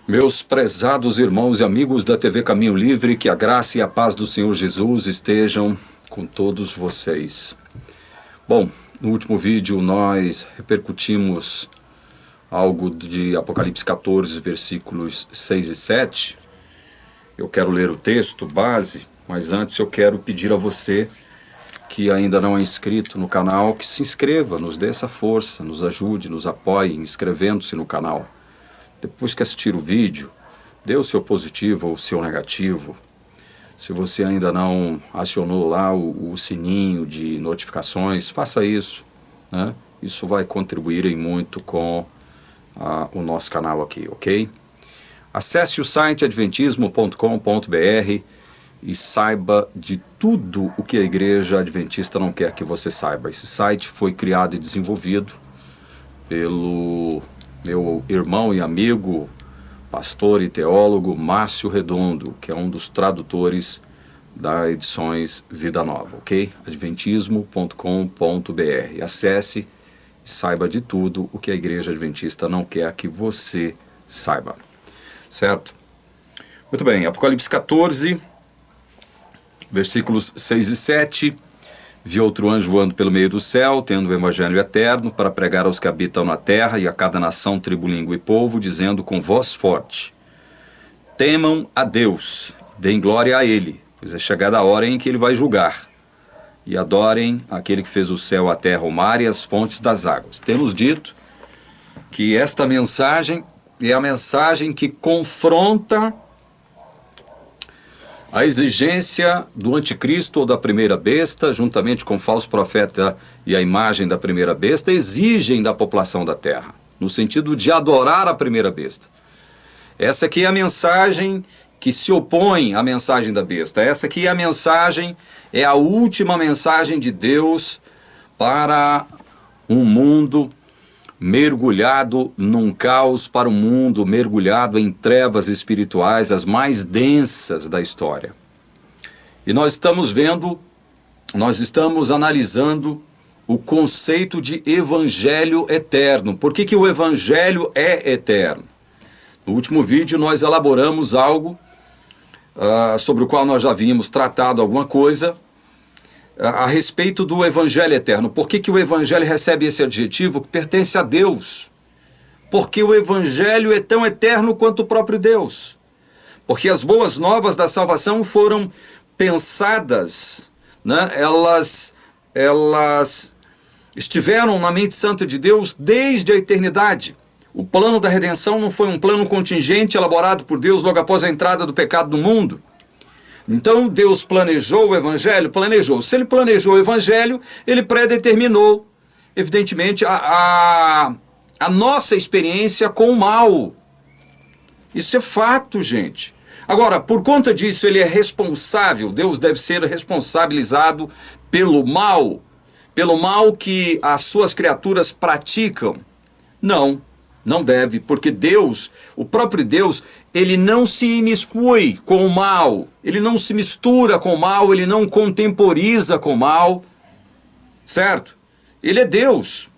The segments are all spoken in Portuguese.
Meus prezados irmãos e amigos da TV Caminho Livre, que a graça e a paz do Senhor Jesus estejam com todos vocês. Bom, no último vídeo nós repercutimos algo de Apocalipse 14, versículos 6 e 7. Eu quero ler o texto base, mas antes eu quero pedir a você que ainda não é inscrito no canal, que se inscreva, nos dê essa força, nos ajude, nos apoie, inscrevendo-se no canal. Depois que assistir o vídeo, dê o seu positivo ou o seu negativo. Se você ainda não acionou lá o sininho de notificações, faça isso, né? Isso vai contribuir em muito com o nosso canal aqui, ok? Acesse o site adventismo.com.br e saiba de tudo o que a Igreja Adventista não quer que você saiba. Esse site foi criado e desenvolvido pelo meu irmão e amigo, pastor e teólogo Márcio Redondo, que é um dos tradutores da Edições Vida Nova, ok? adventismo.com.br. Acesse e saiba de tudo o que a Igreja Adventista não quer que você saiba, certo? Muito bem, Apocalipse 14, versículos 6 e 7. Vi outro anjo voando pelo meio do céu, tendo o evangelho eterno, para pregar aos que habitam na terra e a cada nação, tribo, língua e povo, dizendo com voz forte: temam a Deus, deem glória a Ele, pois é chegada a hora em que Ele vai julgar, e adorem aquele que fez o céu, a terra, o mar e as fontes das águas. Temos dito que esta mensagem é a mensagem que confronta a exigência do anticristo ou da primeira besta, juntamente com o falso profeta e a imagem da primeira besta, exigem da população da terra, no sentido de adorar a primeira besta. Essa aqui é a mensagem que se opõe à mensagem da besta. Essa aqui é a mensagem, é a última mensagem de Deus para um mundo mergulhado num caos, para um mundo mergulhado em trevas espirituais, as mais densas da história. E nós estamos vendo, nós estamos analisando o conceito de evangelho eterno. Por que o evangelho é eterno? No último vídeo nós elaboramos algo sobre o qual nós já havíamos tratado alguma coisa, a respeito do evangelho eterno. Por que o evangelho recebe esse adjetivo que pertence a Deus? Porque o evangelho é tão eterno quanto o próprio Deus. Porque as boas novas da salvação foram pensadas, né? Elas estiveram na mente santa de Deus desde a eternidade. O plano da redenção não foi um plano contingente elaborado por Deus logo após a entrada do pecado no mundo. Então Deus planejou o evangelho? Planejou. Se Ele planejou o evangelho, Ele predeterminou, evidentemente, a nossa experiência com o mal. Isso é fato, gente. Agora, por conta disso, Ele é responsável, Deus deve ser responsabilizado pelo mal que as suas criaturas praticam? Não. Não deve, porque Deus, o próprio Deus, Ele não se imiscui com o mal, Ele não se mistura com o mal, Ele não contemporiza com o mal, certo? Ele é Deus.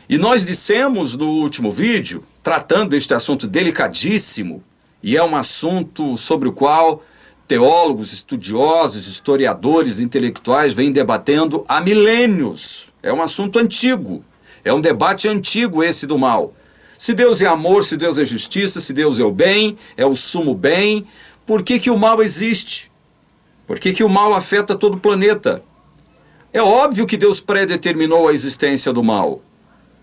E nós dissemos no último vídeo, tratando este assunto delicadíssimo, e é um assunto sobre o qual teólogos, estudiosos, historiadores, intelectuais vêm debatendo há milênios. É um assunto antigo. É um debate antigo esse do mal. Se Deus é amor, se Deus é justiça, se Deus é o bem, é o sumo bem, por que o mal existe? Por que o mal afeta todo o planeta? É óbvio que Deus predeterminou a existência do mal,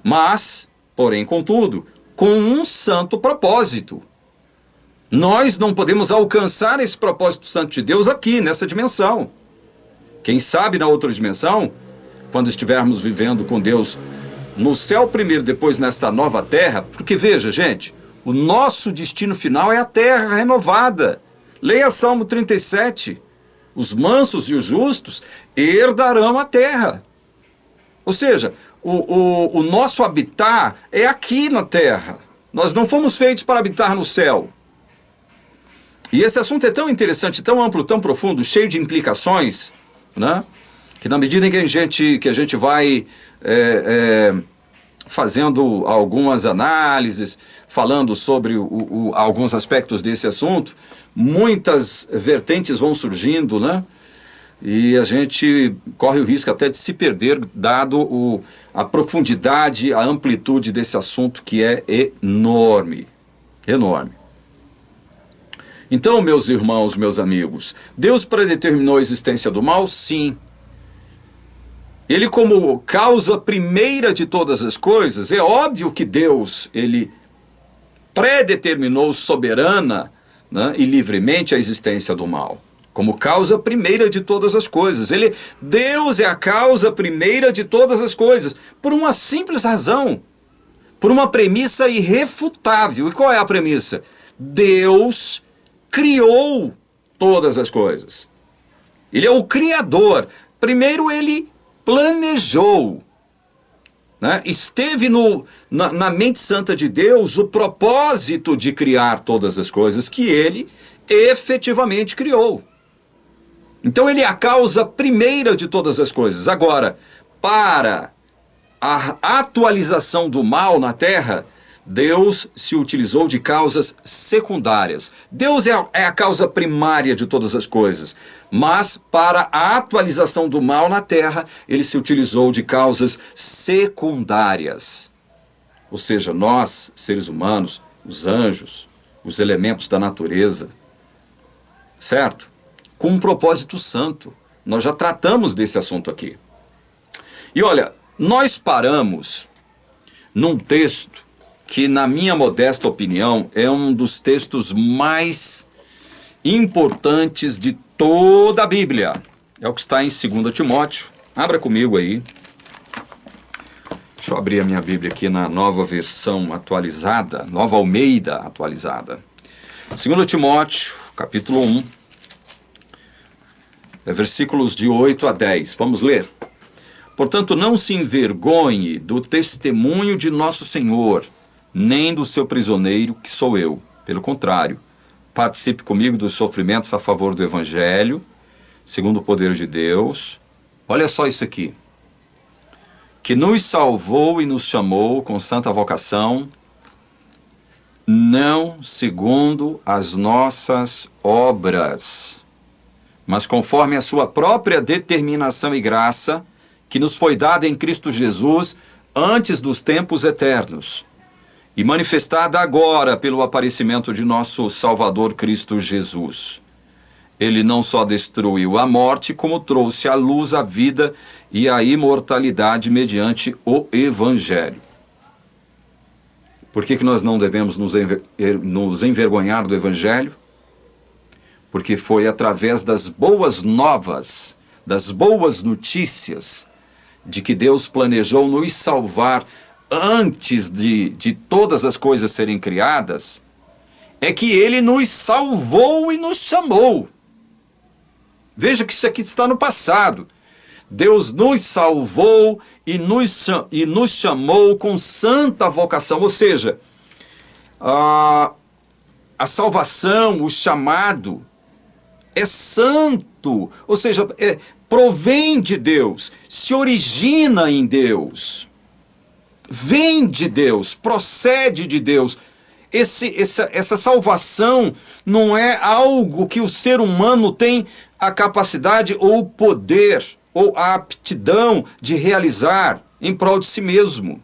mas, porém, contudo, com um santo propósito. Nós não podemos alcançar esse propósito santo de Deus aqui, nessa dimensão. Quem sabe na outra dimensão, quando estivermos vivendo com Deus no céu primeiro, depois nesta nova terra, porque veja, gente, o nosso destino final é a terra renovada. Leia Salmo 37. Os mansos e os justos herdarão a terra. Ou seja, o nosso habitar é aqui na terra. Nós não fomos feitos para habitar no céu. E esse assunto é tão interessante, tão amplo, tão profundo, cheio de implicações, né? Que na medida em que a gente vai fazendo algumas análises, falando sobre alguns aspectos desse assunto, muitas vertentes vão surgindo, né? E a gente corre o risco até de se perder, dado a profundidade, a amplitude desse assunto, que é enorme. Enorme. Então, meus irmãos, meus amigos, Deus predeterminou a existência do mal? Sim. Ele, como causa primeira de todas as coisas, é óbvio que Deus, ele predeterminou soberana, né, e livremente a existência do mal. Como causa primeira de todas as coisas. Deus é a causa primeira de todas as coisas, por uma simples razão, por uma premissa irrefutável. E qual é a premissa? Deus criou todas as coisas. Ele é o Criador. Primeiro ele planejou, né? Esteve na mente santa de Deus o propósito de criar todas as coisas que ele efetivamente criou. Então ele é a causa primeira de todas as coisas. Agora, para a atualização do mal na Terra, Deus se utilizou de causas secundárias. Deus é a causa primária de todas as coisas, mas para a atualização do mal na Terra, ele se utilizou de causas secundárias. Ou seja, nós, seres humanos, os anjos, os elementos da natureza, certo? Com um propósito santo. Nós já tratamos desse assunto aqui. E olha, nós paramos num texto que, na minha modesta opinião, é um dos textos mais importantes de toda a Bíblia. É o que está em 2 Timóteo. Abra comigo aí. Deixa eu abrir a minha Bíblia aqui na nova versão atualizada, Nova Almeida atualizada. 2 Timóteo, capítulo 1, versículos de 8 a 10. Vamos ler. Portanto, não se envergonhe do testemunho de nosso Senhor, nem do seu prisioneiro, que sou eu. Pelo contrário, participe comigo dos sofrimentos a favor do Evangelho, segundo o poder de Deus. Olha só isso aqui. Que nos salvou e nos chamou com santa vocação, não segundo as nossas obras, mas conforme a sua própria determinação e graça, que nos foi dada em Cristo Jesus antes dos tempos eternos, e manifestada agora pelo aparecimento de nosso Salvador Cristo Jesus. Ele não só destruiu a morte, como trouxe à luz a vida e a imortalidade mediante o Evangelho. Por que nós não devemos nos envergonhar do Evangelho? Porque foi através das boas novas, das boas notícias, de que Deus planejou nos salvar antes de todas as coisas serem criadas, é que Ele nos salvou e nos chamou. Veja que isso aqui está no passado. Deus nos salvou e nos chamou com santa vocação, ou seja, a salvação, o chamado é santo, ou seja, provém de Deus, se origina em Deus, vem de Deus, procede de Deus. Essa salvação não é algo que o ser humano tem a capacidade ou o poder ou a aptidão de realizar em prol de si mesmo.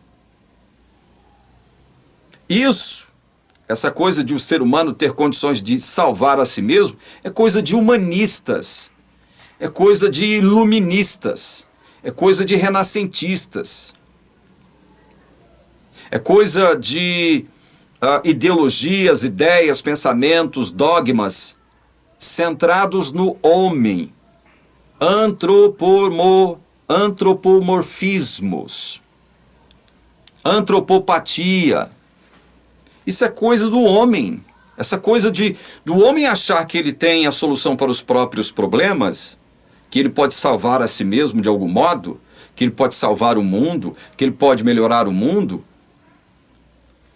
Essa coisa de o ser humano ter condições de salvar a si mesmo, é coisa de humanistas, é coisa de iluministas, é coisa de renascentistas, é coisa de ideologias, ideias, pensamentos, dogmas centrados no homem, antropomorfismos, antropopatia. Isso é coisa do homem. Essa coisa do homem achar que ele tem a solução para os próprios problemas, que ele pode salvar a si mesmo de algum modo, que ele pode salvar o mundo, que ele pode melhorar o mundo.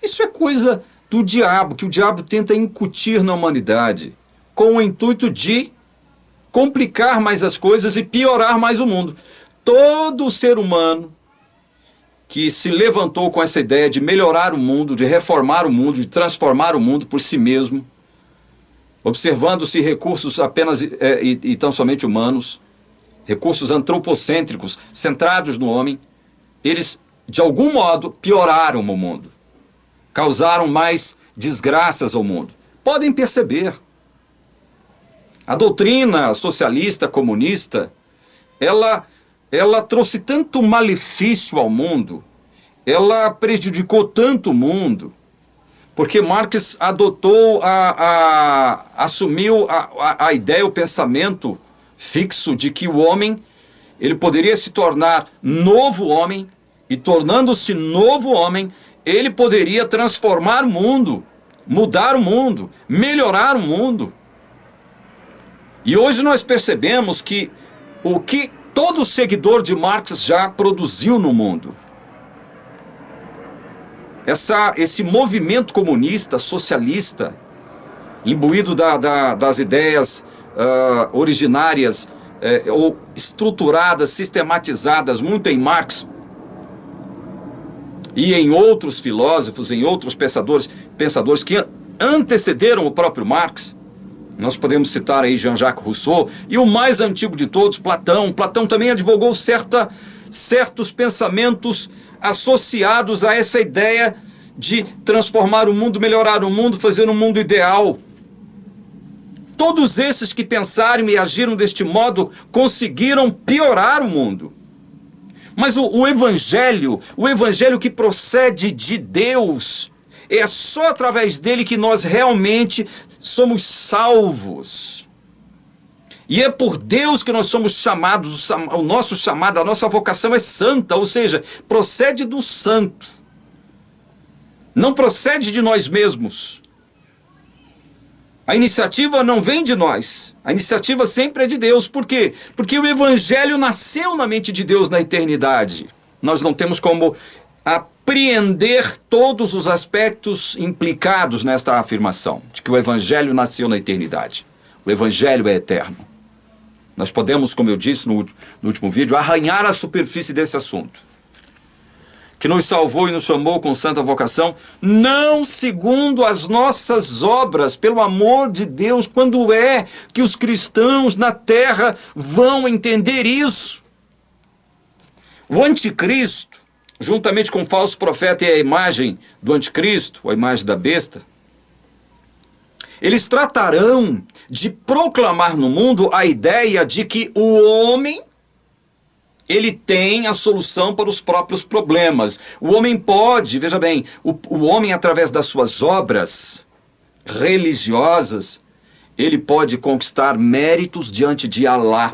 Isso é coisa do diabo, que o diabo tenta incutir na humanidade, com o intuito de complicar mais as coisas e piorar mais o mundo. Todo ser humano que se levantou com essa ideia de melhorar o mundo, de reformar o mundo, de transformar o mundo por si mesmo, observando-se recursos apenas e tão somente humanos, recursos antropocêntricos, centrados no homem, eles, de algum modo, pioraram o mundo, causaram mais desgraças ao mundo. Podem perceber, a doutrina socialista, comunista, ela trouxe tanto malefício ao mundo, ela prejudicou tanto o mundo, porque Marx adotou, assumiu a ideia, o pensamento fixo de que o homem, ele poderia se tornar novo homem, e tornando-se novo homem, ele poderia transformar o mundo, mudar o mundo, melhorar o mundo. E hoje nós percebemos que o que todo seguidor de Marx já produziu no mundo, esse movimento comunista, socialista, imbuído das ideias originárias ou estruturadas, sistematizadas muito em Marx e em outros filósofos, em outros pensadores que antecederam o próprio Marx. Nós podemos citar aí Jean-Jacques Rousseau e o mais antigo de todos, Platão. Platão também advogou certos pensamentos associados a essa ideia de transformar o mundo, melhorar o mundo, fazer um mundo ideal. Todos esses que pensaram e agiram deste modo conseguiram piorar o mundo. Mas o evangelho que procede de Deus, é só através dele que nós realmente somos salvos. E é por Deus que nós somos chamados, o nosso chamado, a nossa vocação é santa, ou seja, procede do santo. Não procede de nós mesmos. A iniciativa não vem de nós. A iniciativa sempre é de Deus. Por quê? Porque o evangelho nasceu na mente de Deus na eternidade. Nós não temos como apreender todos os aspectos implicados nesta afirmação, de que o evangelho nasceu na eternidade. O evangelho é eterno. Nós podemos, como eu disse no último vídeo, arranhar a superfície desse assunto. Que nos salvou e nos chamou com santa vocação, não segundo as nossas obras, pelo amor de Deus. Quando é que os cristãos na terra vão entender isso? O anticristo, juntamente com o falso profeta e a imagem do anticristo, a imagem da besta, eles tratarão de proclamar no mundo a ideia de que o homem, ele tem a solução para os próprios problemas. O homem pode, veja bem, o homem através das suas obras religiosas, ele pode conquistar méritos diante de Alá.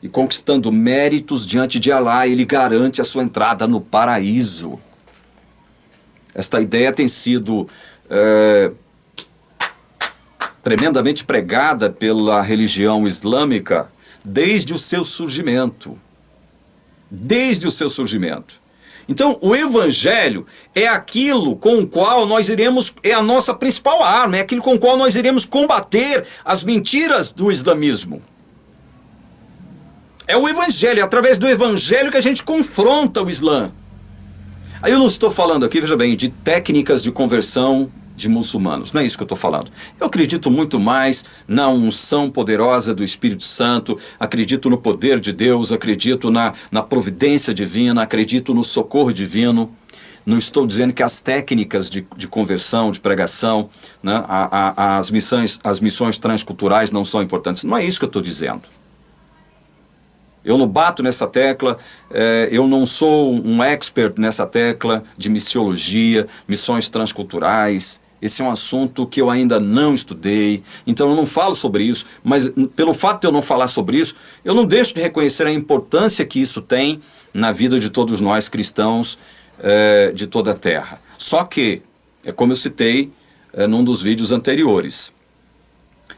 E conquistando méritos diante de Alá, ele garante a sua entrada no paraíso. Esta ideia tem sido tremendamente pregada pela religião islâmica desde o seu surgimento. Desde o seu surgimento. Então, o evangelho é aquilo com o qual nós iremos, é a nossa principal arma, é aquilo com o qual nós iremos combater as mentiras do islamismo. É o evangelho, é através do evangelho que a gente confronta o Islã. Aí eu não estou falando aqui, veja bem, de técnicas de conversão de muçulmanos, não é isso que eu estou falando. Eu acredito muito mais na unção poderosa do Espírito Santo, acredito no poder de Deus, acredito na providência divina, acredito no socorro divino. Não estou dizendo que as técnicas de conversão, de pregação, né, as missões transculturais não são importantes. Não é isso que eu estou dizendo. Eu não bato nessa tecla, eu não sou um expert nessa tecla de missiologia, missões transculturais. Esse é um assunto que eu ainda não estudei, então eu não falo sobre isso, mas pelo fato de eu não falar sobre isso, eu não deixo de reconhecer a importância que isso tem na vida de todos nós cristãos de toda a terra. Só que, como eu citei num dos vídeos anteriores,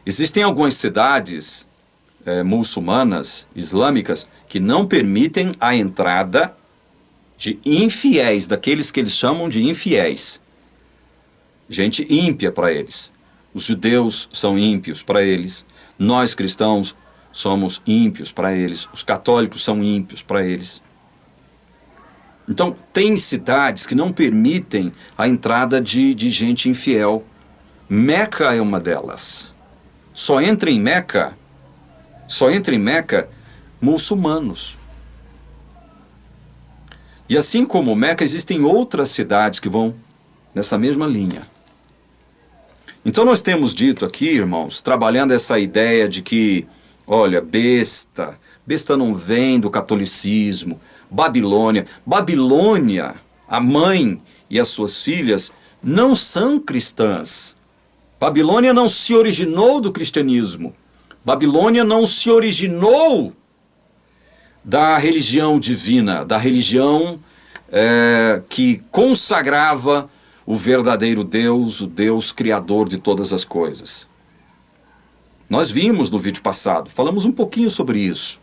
existem algumas cidades muçulmanas, islâmicas, que não permitem a entrada de infiéis, daqueles que eles chamam de infiéis. Gente ímpia para eles. Os judeus são ímpios para eles. Nós cristãos somos ímpios para eles. Os católicos são ímpios para eles. Então, tem cidades que não permitem a entrada de gente infiel. Meca é uma delas. Só entra em Meca muçulmanos. E assim como Meca, existem outras cidades que vão nessa mesma linha. Então nós temos dito aqui, irmãos, trabalhando essa ideia de que, olha, besta não vem do catolicismo, Babilônia, a mãe e as suas filhas não são cristãs. Babilônia não se originou do cristianismo. Babilônia não se originou da religião divina, da religião que consagrava o verdadeiro Deus, o Deus criador de todas as coisas. Nós vimos no vídeo passado, falamos um pouquinho sobre isso.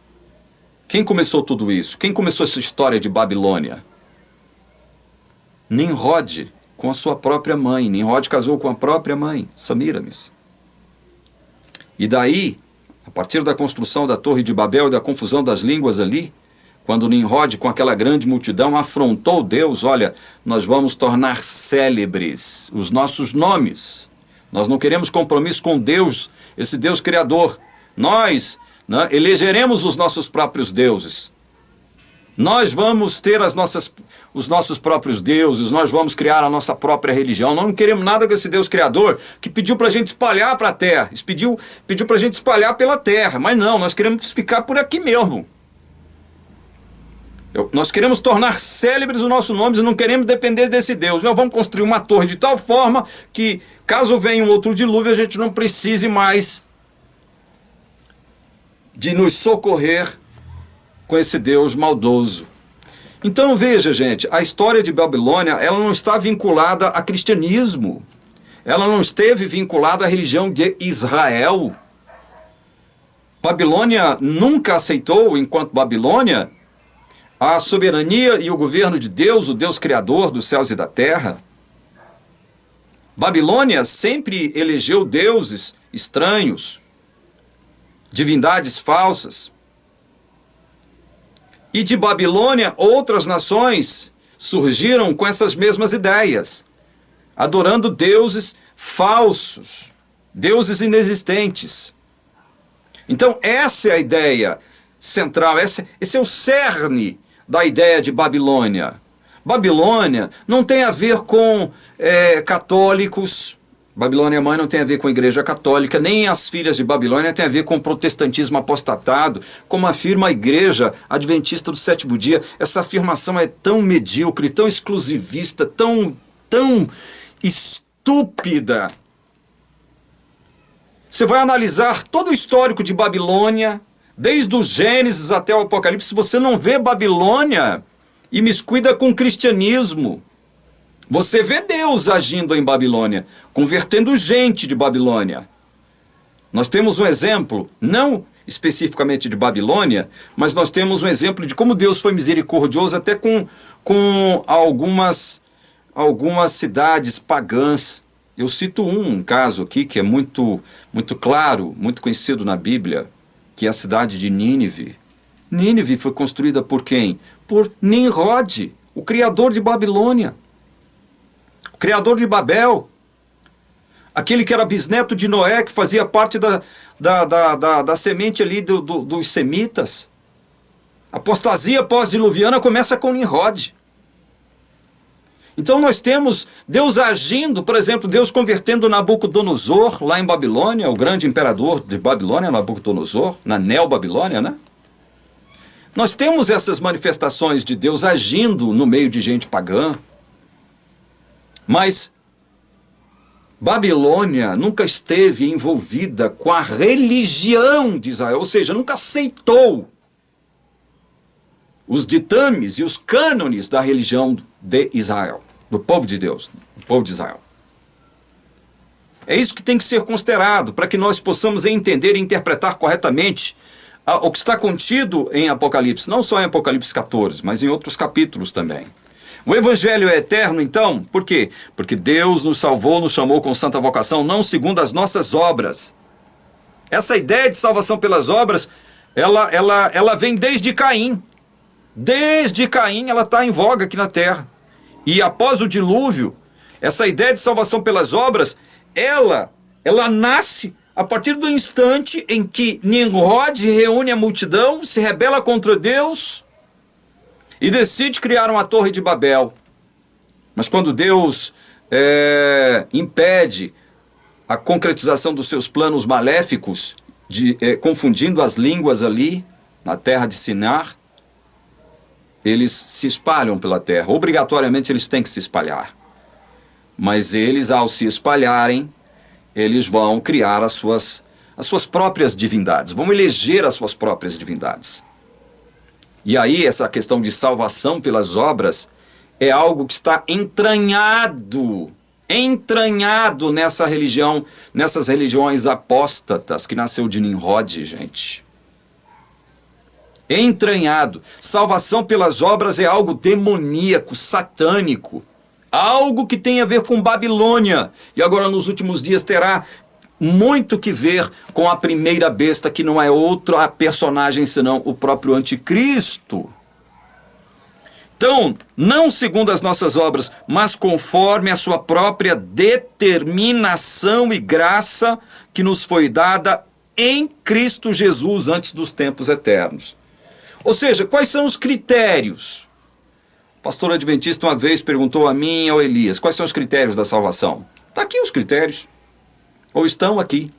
Quem começou tudo isso? Quem começou essa história de Babilônia? Nimrod, com a sua própria mãe. Nimrod casou com a própria mãe, Samiramis. E daí, a partir da construção da Torre de Babel e da confusão das línguas ali, quando Nimrod, com aquela grande multidão, afrontou Deus, olha, nós vamos tornar célebres os nossos nomes. Nós não queremos compromisso com Deus, esse Deus criador. Nós elegeremos os nossos próprios deuses. Nós vamos ter os nossos próprios deuses, nós vamos criar a nossa própria religião. Nós não queremos nada com esse Deus criador que pediu para a gente espalhar para a terra. Pediu para a gente espalhar pela terra, mas não, nós queremos ficar por aqui mesmo. Nós queremos tornar célebres os nossos nomes e não queremos depender desse Deus. Nós vamos construir uma torre de tal forma que, caso venha um outro dilúvio, a gente não precise mais de nos socorrer com esse Deus maldoso. Então veja, gente, a história de Babilônia, ela não está vinculada a cristianismo. Ela não esteve vinculada à religião de Israel. Babilônia nunca aceitou, enquanto Babilônia, a soberania e o governo de Deus, o Deus criador dos céus e da terra. Babilônia sempre elegeu deuses estranhos, divindades falsas. E de Babilônia, outras nações surgiram com essas mesmas ideias, adorando deuses falsos, deuses inexistentes. Então, essa é a ideia central, esse é o cerne da ideia de Babilônia. Babilônia não tem a ver com católicos. Babilônia mãe não tem a ver com a igreja católica, nem as filhas de Babilônia tem a ver com o protestantismo apostatado, como afirma a igreja adventista do sétimo dia. Essa afirmação é tão medíocre, tão exclusivista, tão estúpida. Você vai analisar todo o histórico de Babilônia, desde o Gênesis até o Apocalipse, você não vê Babilônia imiscuída com o cristianismo. Você vê Deus agindo em Babilônia, convertendo gente de Babilônia. Nós temos um exemplo, não especificamente de Babilônia, mas nós temos um exemplo de como Deus foi misericordioso até com algumas cidades pagãs. Eu cito um caso aqui que é muito claro, muito conhecido na Bíblia, que é a cidade de Nínive. Nínive foi construída por quem? Por Nimrod, o criador de Babilônia. O criador de Babel, aquele que era bisneto de Noé, que fazia parte da semente ali dos semitas. A apostasia pós-diluviana começa com Nimrod. Então nós temos Deus agindo, por exemplo, Deus convertendo Nabucodonosor, lá em Babilônia, o grande imperador de Babilônia, Nabucodonosor, na Neo-Babilônia, né? Nós temos essas manifestações de Deus agindo no meio de gente pagã. Mas Babilônia nunca esteve envolvida com a religião de Israel, ou seja, nunca aceitou os ditames e os cânones da religião de Israel, do povo de Deus, do povo de Israel. É isso que tem que ser considerado, para que nós possamos entender e interpretar corretamente o que está contido em Apocalipse, não só em Apocalipse 14, mas em outros capítulos também. O Evangelho é eterno, então, por quê? Porque Deus nos salvou, nos chamou com santa vocação, não segundo as nossas obras. Essa ideia de salvação pelas obras, ela vem desde Caim. Desde Caim ela está em voga aqui na terra. E após o dilúvio, essa ideia de salvação pelas obras, ela nasce a partir do instante em que Nimrod reúne a multidão, se rebela contra Deus e decide criar uma torre de Babel. Mas quando Deus impede a concretização dos seus planos maléficos, confundindo as línguas ali na terra de Sinar, eles se espalham pela terra. Obrigatoriamente eles têm que se espalhar. Mas eles, ao se espalharem, eles vão criar as suas próprias divindades, vão eleger as suas próprias divindades. E aí essa questão de salvação pelas obras é algo que está entranhado nessa religião, nessas religiões apóstatas que nasceu de Nimrod, gente. Entranhado. Salvação pelas obras é algo demoníaco, satânico. Algo que tem a ver com Babilônia. E agora nos últimos dias terá muito que ver com a primeira besta, que não é outra personagem senão o próprio anticristo. Então, não segundo as nossas obras, mas conforme a sua própria determinação e graça que nos foi dada em Cristo Jesus antes dos tempos eternos. Ou seja, quais são os critérios? O pastor adventista uma vez perguntou a mim e ao Elias, quais são os critérios da salvação? Está aqui os critérios, ou estão aqui.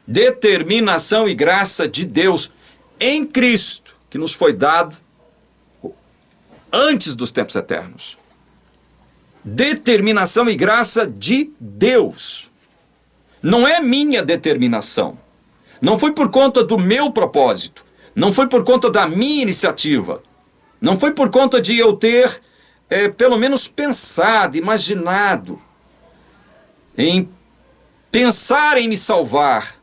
Determinação e graça de Deus em Cristo, que nos foi dado antes dos tempos eternos. Determinação e graça de Deus. Não é minha determinação. Não foi por conta do meu propósito. Não foi por conta da minha iniciativa. Não foi por conta de eu ter, pelo menos pensado, imaginado, em pensar em me salvar.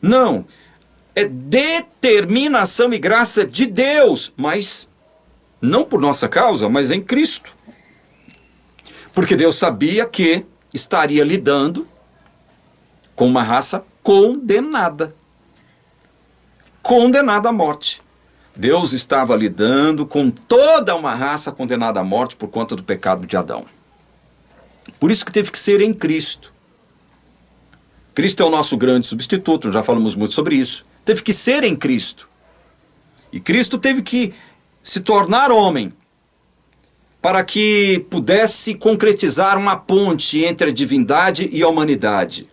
Não. É determinação e graça de Deus, mas não por nossa causa, mas em Cristo. Porque Deus sabia que estaria lidando com uma raça condenada. Condenada à morte. Deus estava lidando com toda uma raça condenada à morte por conta do pecado de Adão. Por isso que teve que ser em Cristo. Cristo é o nosso grande substituto, já falamos muito sobre isso. Teve que ser em Cristo. E Cristo teve que se tornar homem para que pudesse concretizar uma ponte entre a divindade e a humanidade.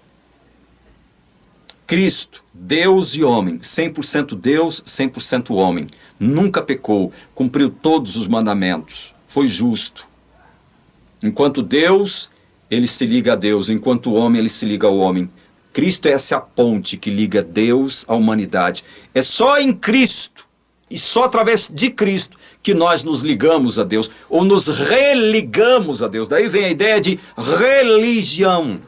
Cristo, Deus e homem, 100% Deus, 100% homem, nunca pecou, cumpriu todos os mandamentos, foi justo. Enquanto Deus, ele se liga a Deus, enquanto homem, ele se liga ao homem. Cristo é essa ponte que liga Deus à humanidade. É só em Cristo e só através de Cristo que nós nos ligamos a Deus, ou nos religamos a Deus. Daí vem a ideia de religião.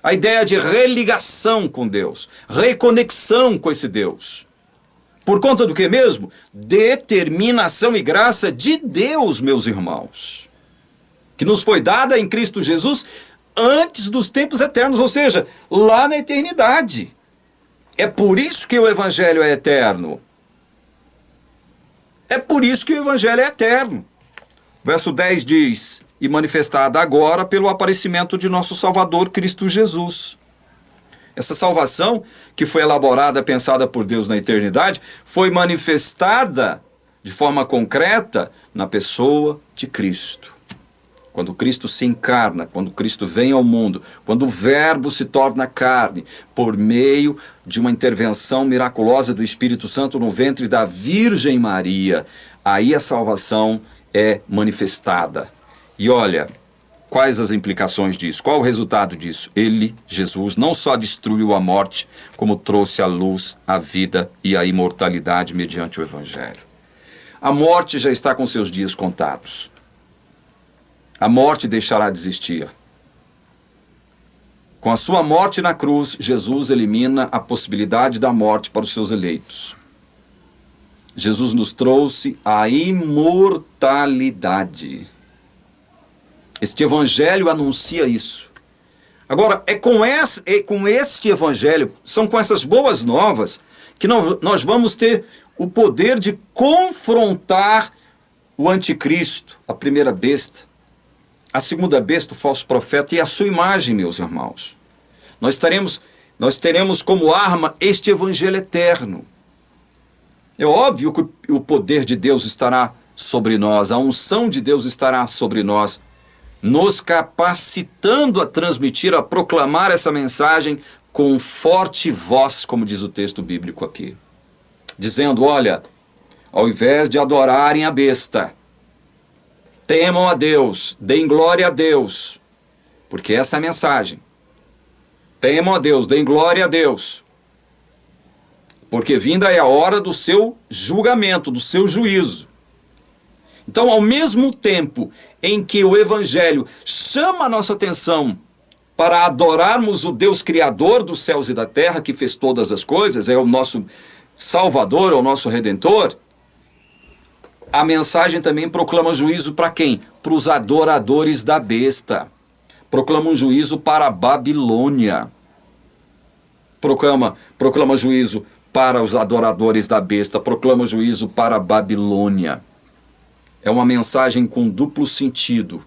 A ideia de religação com Deus, reconexão com esse Deus. Por conta do que mesmo? Determinação e graça de Deus, meus irmãos, que nos foi dada em Cristo Jesus antes dos tempos eternos, ou seja, lá na eternidade. É por isso que o Evangelho é eterno. É por isso que o Evangelho é eterno. Verso 10 diz: e manifestada agora pelo aparecimento de nosso Salvador Cristo Jesus. Essa salvação, que foi elaborada, pensada por Deus na eternidade, foi manifestada de forma concreta na pessoa de Cristo. Quando Cristo se encarna, quando Cristo vem ao mundo, quando o Verbo se torna carne, por meio de uma intervenção miraculosa do Espírito Santo no ventre da Virgem Maria, aí a salvação é manifestada. E olha, quais as implicações disso? Qual o resultado disso? Ele, Jesus, não só destruiu a morte, como trouxe à luz a vida e a imortalidade mediante o Evangelho. A morte já está com seus dias contados. A morte deixará de existir. Com a sua morte na cruz, Jesus elimina a possibilidade da morte para os seus eleitos. Jesus nos trouxe a imortalidade. Este evangelho anuncia isso. Agora, é com este evangelho, são com essas boas novas, que nós vamos ter o poder de confrontar o anticristo, a primeira besta, a segunda besta, o falso profeta, e a sua imagem, meus irmãos. Nós teremos como arma este evangelho eterno. É óbvio que o poder de Deus estará sobre nós, a unção de Deus estará sobre nós, nos capacitando a transmitir, a proclamar essa mensagem com forte voz, como diz o texto bíblico aqui. Dizendo, olha, ao invés de adorarem a besta, temam a Deus, deem glória a Deus, porque essa é a mensagem. Temam a Deus, deem glória a Deus, porque vinda é a hora do seu julgamento, do seu juízo. Então, ao mesmo tempo em que o Evangelho chama a nossa atenção para adorarmos o Deus Criador dos céus e da terra, que fez todas as coisas, é o nosso Salvador, é o nosso Redentor, a mensagem também proclama juízo para quem? Para os adoradores da besta. Proclama um juízo para a Babilônia. Proclama juízo para os adoradores da besta. Proclama juízo para a Babilônia. É uma mensagem com duplo sentido.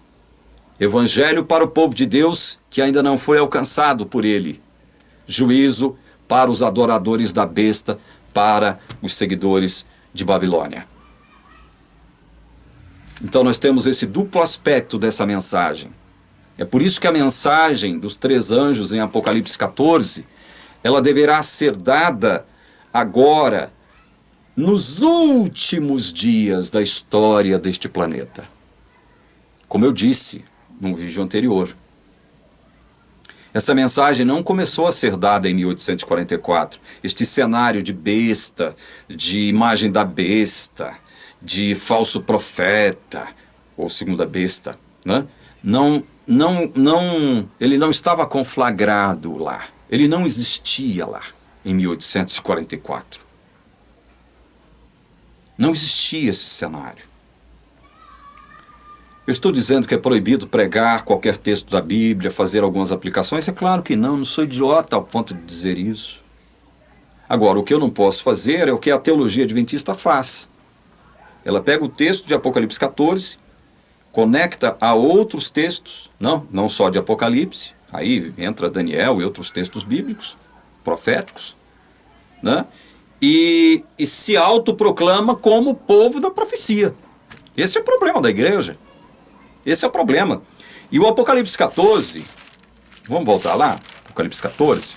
Evangelho para o povo de Deus que ainda não foi alcançado por ele. Juízo para os adoradores da besta, para os seguidores de Babilônia. Então nós temos esse duplo aspecto dessa mensagem. É por isso que a mensagem dos 3 anjos em Apocalipse 14, ela deverá ser dada agora, nos últimos dias da história deste planeta. Como eu disse num vídeo anterior, essa mensagem não começou a ser dada em 1844. Este cenário de besta, de imagem da besta, de falso profeta, ou segunda besta, né? Ele não estava conflagrado lá. Ele não existia lá em 1844. Não existia esse cenário. Eu estou dizendo que é proibido pregar qualquer texto da Bíblia, fazer algumas aplicações? É claro que não sou idiota ao ponto de dizer isso. Agora, o que eu não posso fazer é o que a teologia adventista faz. Ela pega o texto de Apocalipse 14, conecta a outros textos, não só de Apocalipse, aí entra Daniel e outros textos bíblicos, proféticos, né? E se autoproclama como povo da profecia. Esse é o problema da igreja. Esse é o problema. E o Apocalipse 14, vamos voltar lá? Apocalipse 14.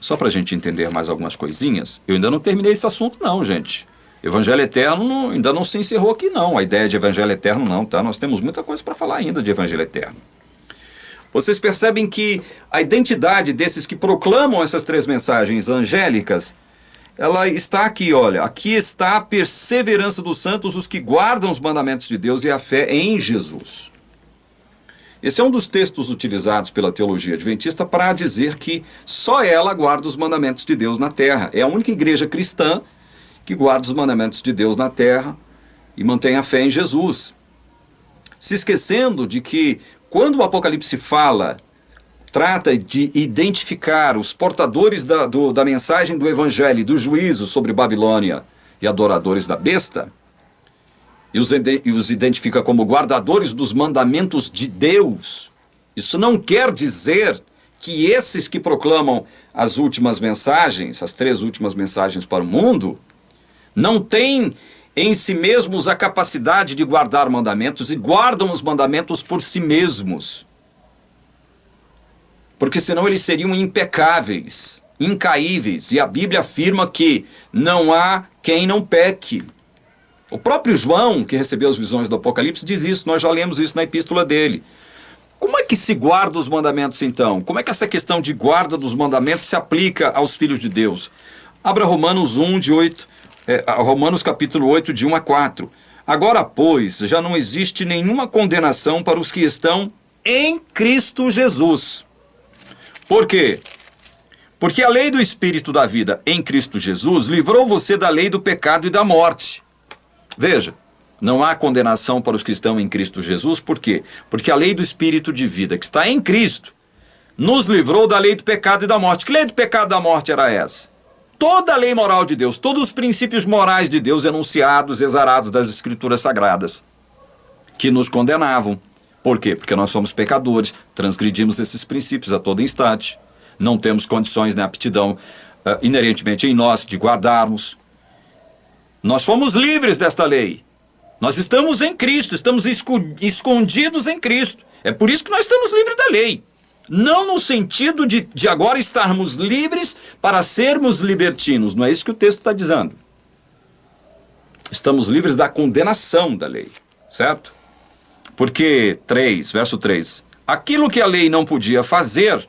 Só para a gente entender mais algumas coisinhas. Eu ainda não terminei esse assunto não, gente. Evangelho eterno ainda não se encerrou aqui não. A ideia de evangelho eterno não, tá? Nós temos muita coisa para falar ainda de evangelho eterno. Vocês percebem que a identidade desses que proclamam essas 3 mensagens angélicas, ela está aqui, olha. Aqui está a perseverança dos santos, os que guardam os mandamentos de Deus e a fé em Jesus. Esse é um dos textos utilizados pela teologia adventista para dizer que só ela guarda os mandamentos de Deus na terra. É a única igreja cristã que guarda os mandamentos de Deus na terra e mantém a fé em Jesus. Se esquecendo de que quando o Apocalipse trata de identificar os portadores da mensagem do Evangelho e do juízo sobre Babilônia e adoradores da besta, e os identifica como guardadores dos mandamentos de Deus, isso não quer dizer que esses que proclamam as últimas mensagens, as 3 últimas mensagens para o mundo, não têm em si mesmos a capacidade de guardar mandamentos e guardam os mandamentos por si mesmos. Porque senão eles seriam impecáveis, incaíveis, e a Bíblia afirma que não há quem não peque. O próprio João, que recebeu as visões do Apocalipse, diz isso, nós já lemos isso na epístola dele. Como é que se guarda os mandamentos então? Como é que essa questão de guarda dos mandamentos se aplica aos filhos de Deus? Abra Romanos 1, Romanos capítulo 8, de 1 a 4. Agora, pois, já não existe nenhuma condenação para os que estão em Cristo Jesus. Por quê? Porque a lei do Espírito da vida em Cristo Jesus livrou você da lei do pecado e da morte. Veja, não há condenação para os que estão em Cristo Jesus. Por quê? Porque a lei do Espírito de vida que está em Cristo nos livrou da lei do pecado e da morte. Que lei do pecado e da morte era essa? toda a lei moral de Deus, todos os princípios morais de Deus enunciados, exarados das Escrituras Sagradas, que nos condenavam. Por quê? Porque nós somos pecadores, transgredimos esses princípios a todo instante, não temos condições nem aptidão inerentemente em nós de guardarmos. Nós fomos livres desta lei. Nós estamos em Cristo, estamos escondidos em Cristo. É por isso que nós estamos livres da lei. Não no sentido de agora estarmos livres para sermos libertinos. Não é isso que o texto está dizendo. Estamos livres da condenação da lei, certo? Porque, verso 3, aquilo que a lei não podia fazer,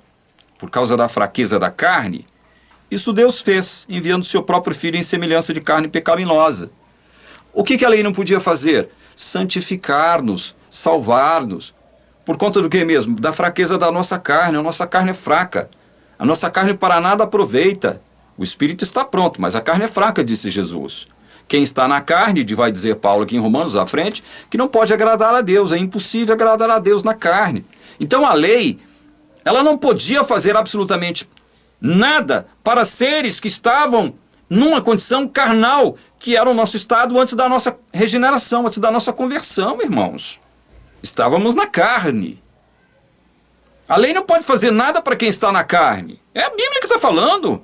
por causa da fraqueza da carne, isso Deus fez, enviando seu próprio Filho em semelhança de carne pecaminosa. O que a lei não podia fazer? Santificar-nos, salvar-nos. Por conta do que mesmo? Da fraqueza da nossa carne. A nossa carne é fraca. A nossa carne para nada aproveita. O espírito está pronto, mas a carne é fraca, disse Jesus. Quem está na carne, vai dizer Paulo aqui em Romanos à frente, que não pode agradar a Deus. É impossível agradar a Deus na carne. Então a lei, ela não podia fazer absolutamente nada para seres que estavam numa condição carnal, que era o nosso estado antes da nossa regeneração, antes da nossa conversão, irmãos. Estávamos na carne. A lei não pode fazer nada para quem está na carne. É a Bíblia que está falando.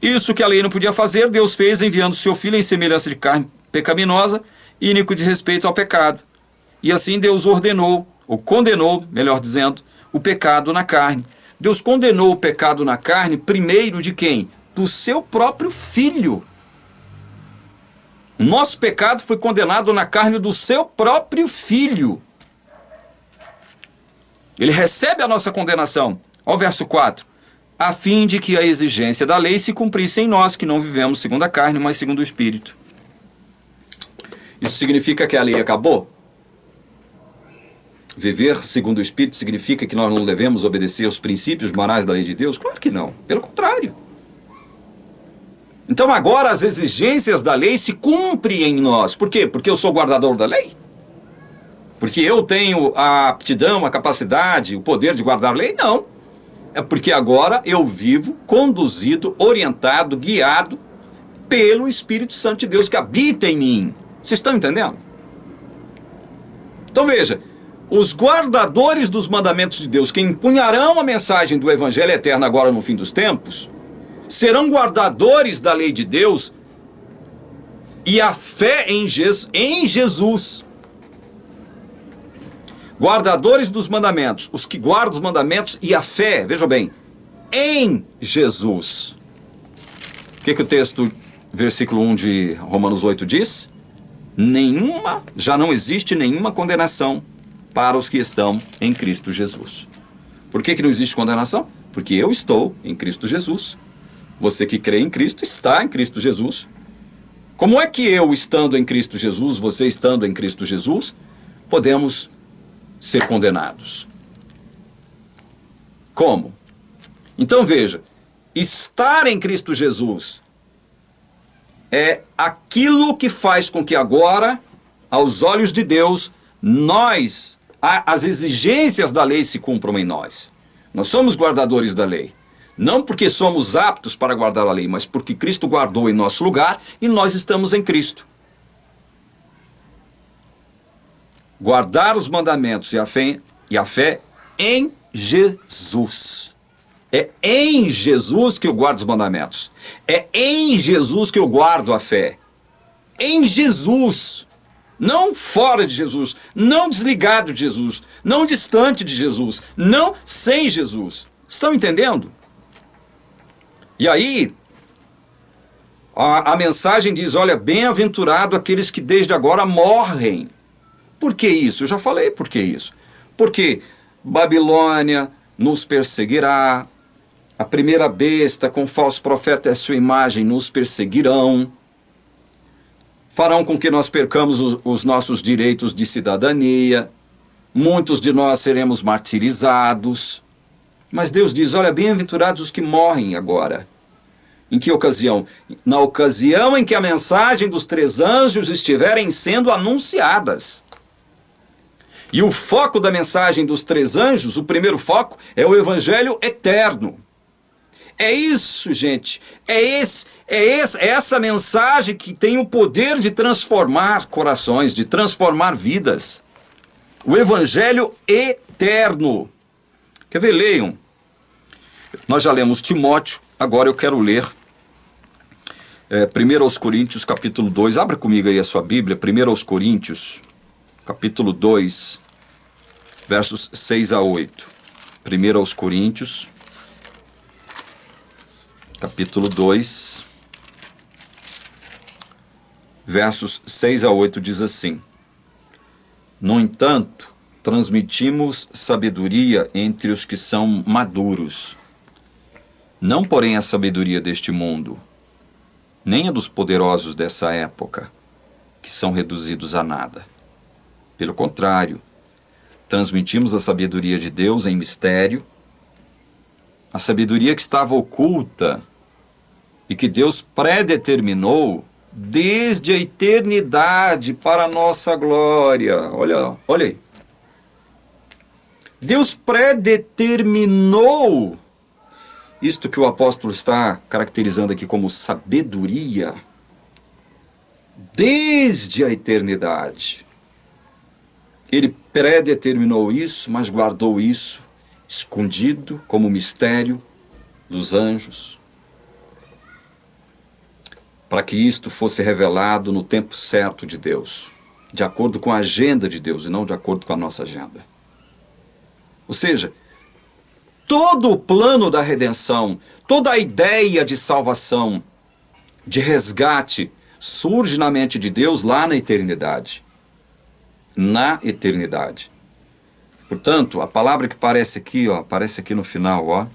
Isso que a lei não podia fazer, Deus fez enviando seu Filho em semelhança de carne pecaminosa e iníquo de respeito ao pecado. E assim Deus ordenou, ou condenou, melhor dizendo, o pecado na carne. Deus condenou o pecado na carne primeiro de quem? Do seu próprio Filho. O nosso pecado foi condenado na carne do seu próprio Filho. Ele recebe a nossa condenação. Olha o verso 4. A fim de que a exigência da lei se cumprisse em nós, que não vivemos segundo a carne, mas segundo o Espírito. Isso significa que a lei acabou? Viver segundo o Espírito significa que nós não devemos obedecer aos princípios morais da lei de Deus? Claro que não. Pelo contrário. Então agora as exigências da lei se cumprem em nós. Por quê? Porque eu sou guardador da lei? Porque eu tenho a aptidão, a capacidade, o poder de guardar a lei? Não. É porque agora eu vivo conduzido, orientado, guiado pelo Espírito Santo de Deus que habita em mim. Vocês estão entendendo? Então veja, os guardadores dos mandamentos de Deus, que empunharão a mensagem do Evangelho eterno agora no fim dos tempos, serão guardadores da lei de Deus e a fé em Jesus. Guardadores dos mandamentos, os que guardam os mandamentos e a fé, veja bem, em Jesus. O que o texto, versículo 1 de Romanos 8 diz? Já não existe nenhuma condenação para os que estão em Cristo Jesus. Por que não existe condenação? Porque eu estou em Cristo Jesus. Você que crê em Cristo está em Cristo Jesus. Como é que eu, estando em Cristo Jesus, você estando em Cristo Jesus, podemos ser condenados? Como? Então veja, estar em Cristo Jesus é aquilo que faz com que agora, aos olhos de Deus, as exigências da lei se cumpram em nós. Nós somos guardadores da lei. Não porque somos aptos para guardar a lei, mas porque Cristo guardou em nosso lugar e nós estamos em Cristo. Guardar os mandamentos e a fé em Jesus. É em Jesus que eu guardo os mandamentos. É em Jesus que eu guardo a fé. Em Jesus. Não fora de Jesus. Não desligado de Jesus. Não distante de Jesus. Não sem Jesus. Estão entendendo? E aí, a mensagem diz, olha, bem-aventurado aqueles que desde agora morrem. Por que isso? Eu já falei por que isso. Porque Babilônia nos perseguirá, a primeira besta com falso profeta é sua imagem nos perseguirão, farão com que nós percamos os nossos direitos de cidadania, muitos de nós seremos martirizados. Mas Deus diz, olha, bem-aventurados os que morrem agora. Em que ocasião? Na ocasião em que a mensagem dos 3 anjos estiverem sendo anunciadas. E o foco da mensagem dos 3 anjos, o primeiro foco, é o Evangelho eterno. É isso, gente. É essa mensagem que tem o poder de transformar corações, de transformar vidas. O Evangelho eterno. Quer ver? Leiam. Nós já lemos Timóteo, agora eu quero ler 1 aos Coríntios, capítulo 2. Abra comigo aí a sua Bíblia, 1 aos Coríntios, capítulo 2, versos 6 a 8. 1 aos Coríntios, capítulo 2, versos 6 a 8 diz assim: No entanto, transmitimos sabedoria entre os que são maduros, não porém a sabedoria deste mundo, nem a dos poderosos dessa época, que são reduzidos a nada. Pelo contrário, transmitimos a sabedoria de Deus em mistério, a sabedoria que estava oculta e que Deus predeterminou desde a eternidade para a nossa glória. Olha aí. Deus predeterminou isto que o apóstolo está caracterizando aqui como sabedoria desde a eternidade. Ele predeterminou isso, mas guardou isso escondido como mistério dos anjos, para que isto fosse revelado no tempo certo de Deus, de acordo com a agenda de Deus e não de acordo com a nossa agenda. Ou seja, todo o plano da redenção, toda a ideia de salvação, de resgate, surge na mente de Deus lá na eternidade. Na eternidade. Portanto, a palavra que aparece aqui no final,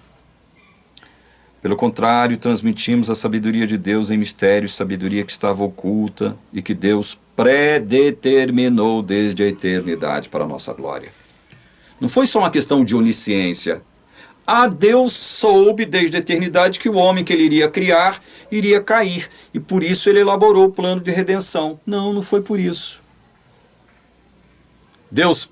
Pelo contrário, transmitimos a sabedoria de Deus em mistério, sabedoria que estava oculta e que Deus predeterminou desde a eternidade para a nossa glória. Não foi só uma questão de onisciência. Deus soube desde a eternidade que o homem que ele iria criar iria cair. E por isso ele elaborou o plano de redenção. Não foi por isso. Deus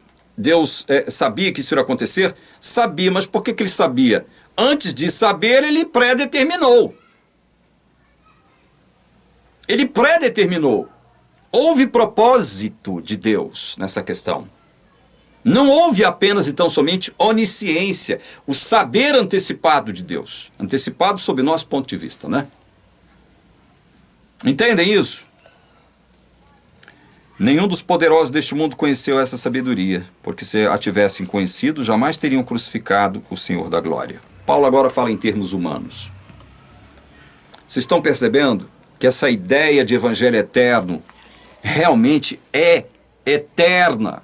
sabia que isso iria acontecer? Sabia, mas por que ele sabia? Antes de saber, ele predeterminou. Ele predeterminou. Houve propósito de Deus nessa questão. Não houve apenas e tão somente onisciência, o saber antecipado de Deus. Antecipado sob nosso ponto de vista, né? Entendem isso? Nenhum dos poderosos deste mundo conheceu essa sabedoria, porque se a tivessem conhecido, jamais teriam crucificado o Senhor da glória. Paulo agora fala em termos humanos. Vocês estão percebendo que essa ideia de evangelho eterno realmente é eterna?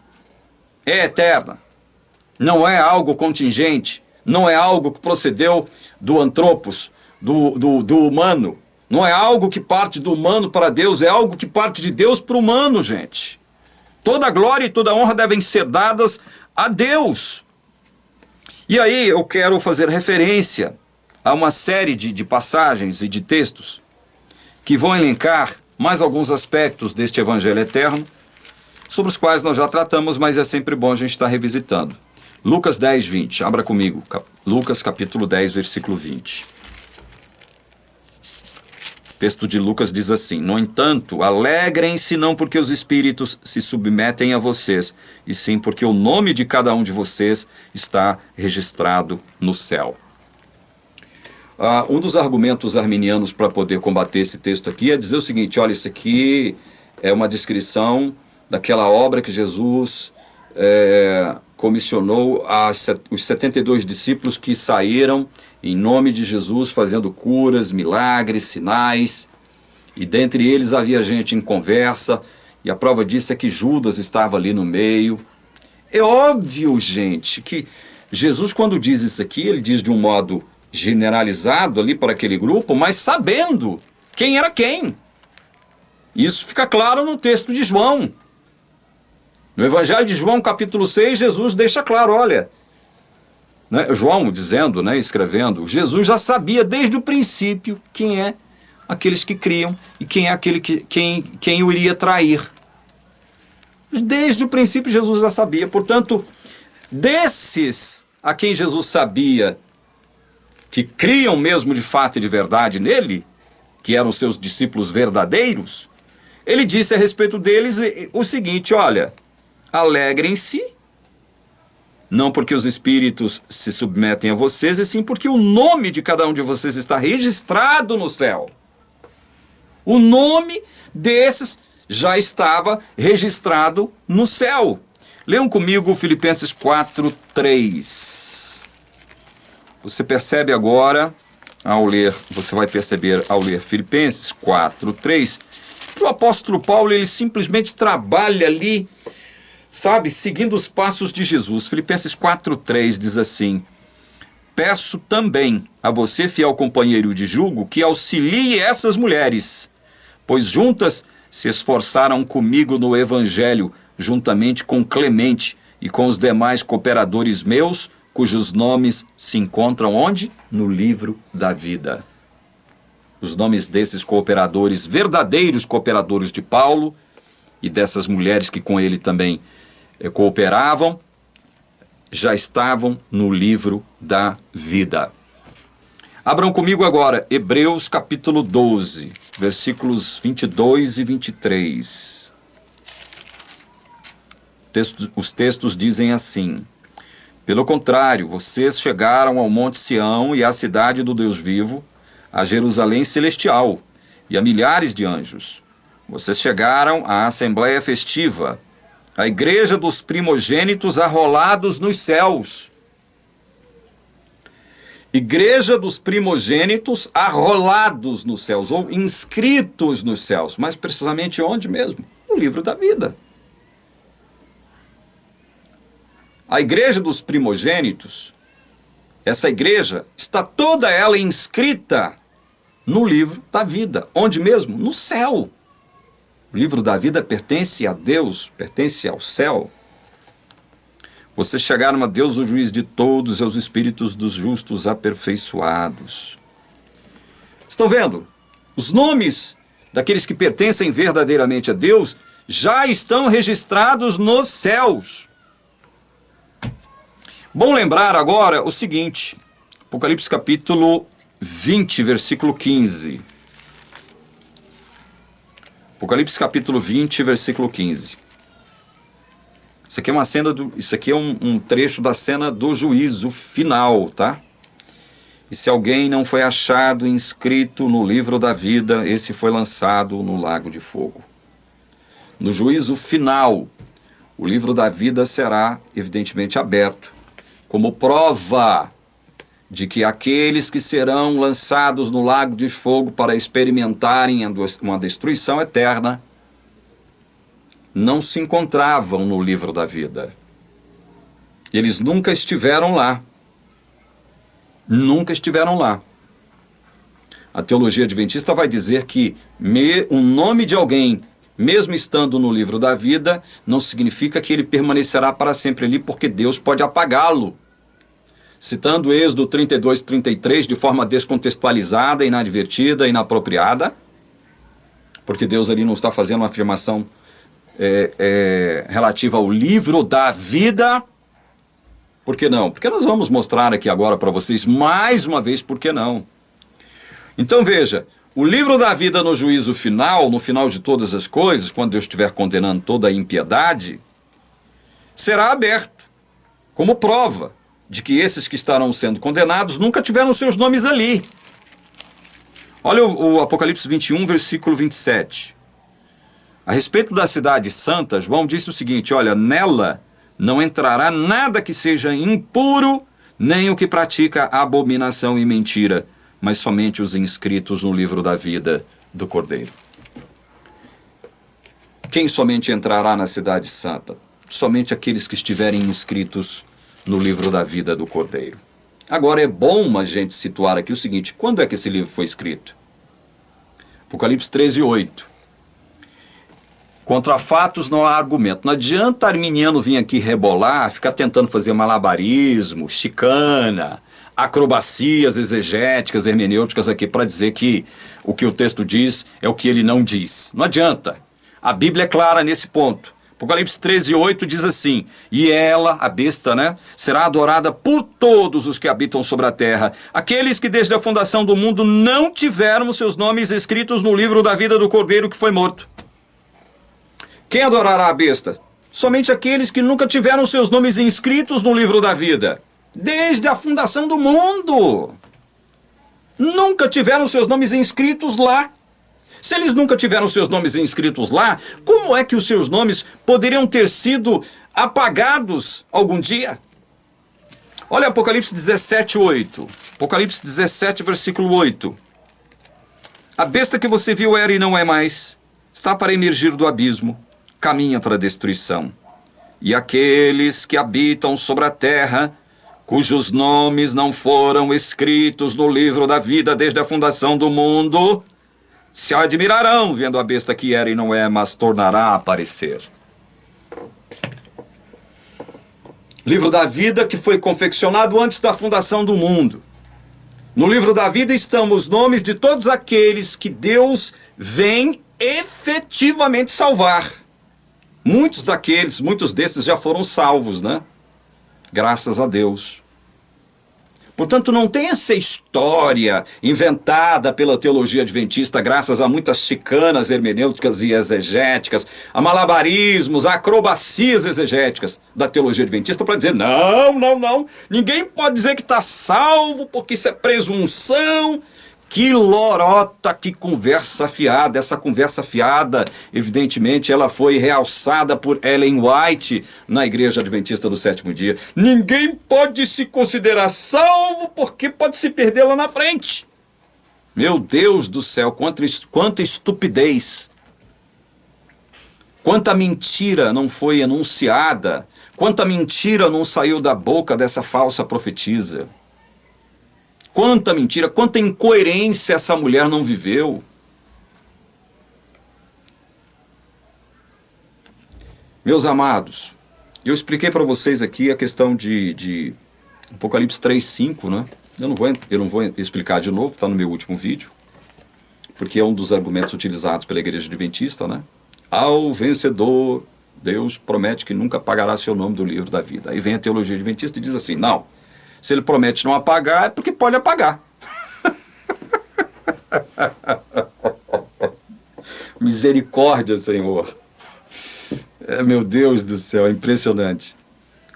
É eterna. Não é algo contingente, não é algo que procedeu do antropos, do humano. Não é algo que parte do humano para Deus, é algo que parte de Deus para o humano, gente. Toda glória e toda honra devem ser dadas a Deus. E aí eu quero fazer referência a uma série de passagens e de textos que vão elencar mais alguns aspectos deste evangelho eterno, sobre os quais nós já tratamos, mas é sempre bom a gente estar revisitando. Lucas 10, 20. Abra comigo. Lucas capítulo 10, versículo 20. O texto de Lucas diz assim: No entanto, alegrem-se não porque os espíritos se submetem a vocês, e sim porque o nome de cada um de vocês está registrado no céu. Um dos argumentos arminianos para poder combater esse texto aqui é dizer o seguinte: olha, isso aqui é uma descrição daquela obra que Jesus comissionou os 72 discípulos que saíram em nome de Jesus fazendo curas, milagres, sinais, e dentre eles havia gente em conversa, e a prova disso é que Judas estava ali no meio. É óbvio, gente, que Jesus, quando diz isso aqui, ele diz de um modo generalizado ali para aquele grupo, mas sabendo quem era quem. Isso fica claro no texto de João. No Evangelho de João, capítulo 6, Jesus deixa claro, olha, né, João dizendo, né, escrevendo, Jesus já sabia desde o princípio quem é aqueles que criam e quem é aquele quem o iria trair. Desde o princípio Jesus já sabia, portanto, desses a quem Jesus sabia que criam mesmo de fato e de verdade nele, que eram seus discípulos verdadeiros, ele disse a respeito deles o seguinte: olha, alegrem-se, não porque os espíritos se submetem a vocês, e sim porque o nome de cada um de vocês está registrado no céu. O nome desses já estava registrado no céu. Leiam comigo Filipenses 4:3. Você percebe agora, ao ler, você vai perceber ao ler Filipenses 4:3, que o apóstolo Paulo, ele simplesmente trabalha ali, sabe, seguindo os passos de Jesus. Filipenses 4:3 diz assim: peço também a você, fiel companheiro de julgo, que auxilie essas mulheres, pois juntas se esforçaram comigo no evangelho, juntamente com Clemente e com os demais cooperadores meus, cujos nomes se encontram onde? No livro da vida. Os nomes desses cooperadores, verdadeiros cooperadores de Paulo, e dessas mulheres que com ele também cooperavam, já estavam no livro da vida. Abram comigo agora Hebreus capítulo 12, versículos 22 e 23. Os textos dizem assim: pelo contrário, vocês chegaram ao Monte Sião e à cidade do Deus vivo, a Jerusalém celestial e a milhares de anjos. Vocês chegaram à Assembleia Festiva, a igreja dos primogênitos arrolados nos céus. Igreja dos primogênitos arrolados nos céus, ou inscritos nos céus. Mais precisamente onde mesmo? No livro da vida. A igreja dos primogênitos, essa igreja está toda ela inscrita no livro da vida. Onde mesmo? No céu. O livro da vida pertence a Deus, pertence ao céu. Vocês chegaram a Deus, o juiz de todos, e aos espíritos dos justos aperfeiçoados. Estão vendo? Os nomes daqueles que pertencem verdadeiramente a Deus já estão registrados nos céus. Bom lembrar agora o seguinte, Apocalipse capítulo 20, versículo 15. Apocalipse capítulo 20, versículo 15. Isso aqui é uma cena isso aqui é um trecho da cena do juízo final, tá? E se alguém não foi achado inscrito no livro da vida, esse foi lançado no lago de fogo. No juízo final, o livro da vida será evidentemente aberto, como prova de que aqueles que serão lançados no lago de fogo para experimentarem uma destruição eterna não se encontravam no livro da vida. Eles nunca estiveram lá. Nunca estiveram lá. A teologia adventista vai dizer que o nome de alguém, mesmo estando no livro da vida, não significa que ele permanecerá para sempre ali, porque Deus pode apagá-lo. Citando Êxodo 32, 33, de forma descontextualizada, inadvertida, inapropriada, porque Deus ali não está fazendo uma afirmação relativa ao livro da vida. Por que não? Porque nós vamos mostrar aqui agora para vocês, mais uma vez, por que não. Então veja, o livro da vida no juízo final, no final de todas as coisas, quando Deus estiver condenando toda a impiedade, será aberto, como prova de que esses que estarão sendo condenados nunca tiveram seus nomes ali. Olha o Apocalipse 21, versículo 27. A respeito da cidade santa, João disse o seguinte: olha, nela não entrará nada que seja impuro, nem o que pratica abominação e mentira, mas somente os inscritos no livro da vida do Cordeiro. Quem somente entrará na cidade santa? Somente aqueles que estiverem inscritos no livro da vida do Cordeiro. Agora é bom a gente situar aqui o seguinte: quando é que esse livro foi escrito? Apocalipse 13, 8. Contra fatos não há argumento. Não adianta arminiano vir aqui rebolar, ficar tentando fazer malabarismo, chicana, acrobacias exegéticas, hermenêuticas aqui para dizer que o texto diz é o que ele não diz. Não adianta. A Bíblia é clara nesse ponto. Apocalipse 13:8 diz assim: e ela, a besta, né, será adorada por todos os que habitam sobre a terra, aqueles que desde a fundação do mundo não tiveram os seus nomes escritos no livro da vida do Cordeiro que foi morto. Quem adorará a besta? Somente aqueles que nunca tiveram seus nomes inscritos no livro da vida, desde a fundação do mundo. Nunca tiveram seus nomes inscritos lá. Se eles nunca tiveram seus nomes inscritos lá, como é que os seus nomes poderiam ter sido apagados algum dia? Olha Apocalipse 17:8. Apocalipse 17, versículo 8. A besta que você viu era e não é mais, está para emergir do abismo, caminha para a destruição. E aqueles que habitam sobre a terra, cujos nomes não foram escritos no livro da vida desde a fundação do mundo, se admirarão vendo a besta que era e não é, mas tornará a aparecer. Livro da vida que foi confeccionado antes da fundação do mundo. No livro da vida estão os nomes de todos aqueles que Deus vem efetivamente salvar. Muitos desses já foram salvos, né? Graças a Deus. Portanto, não tem essa história inventada pela teologia adventista, graças a muitas chicanas hermenêuticas e exegéticas, a malabarismos, a acrobacias exegéticas da teologia adventista para dizer, não, ninguém pode dizer que está salvo porque isso é presunção. Que lorota, que conversa fiada. Essa conversa fiada, evidentemente, ela foi realçada por Ellen White na Igreja Adventista do Sétimo Dia. Ninguém pode se considerar salvo porque pode se perder lá na frente. Meu Deus do céu, quanta estupidez. Quanta mentira não foi enunciada. Quanta mentira não saiu da boca dessa falsa profetisa. Quanta mentira, quanta incoerência essa mulher não viveu. Meus amados, eu expliquei para vocês aqui a questão de Apocalipse 3:5, né? Eu não vou explicar de novo, está no meu último vídeo, porque é um dos argumentos utilizados pela Igreja Adventista, né? Ao vencedor, Deus promete que nunca apagará seu nome do livro da vida. Aí vem a teologia adventista e diz assim, não, se ele promete não apagar, é porque pode apagar. Misericórdia, Senhor. Meu Deus do céu, é impressionante.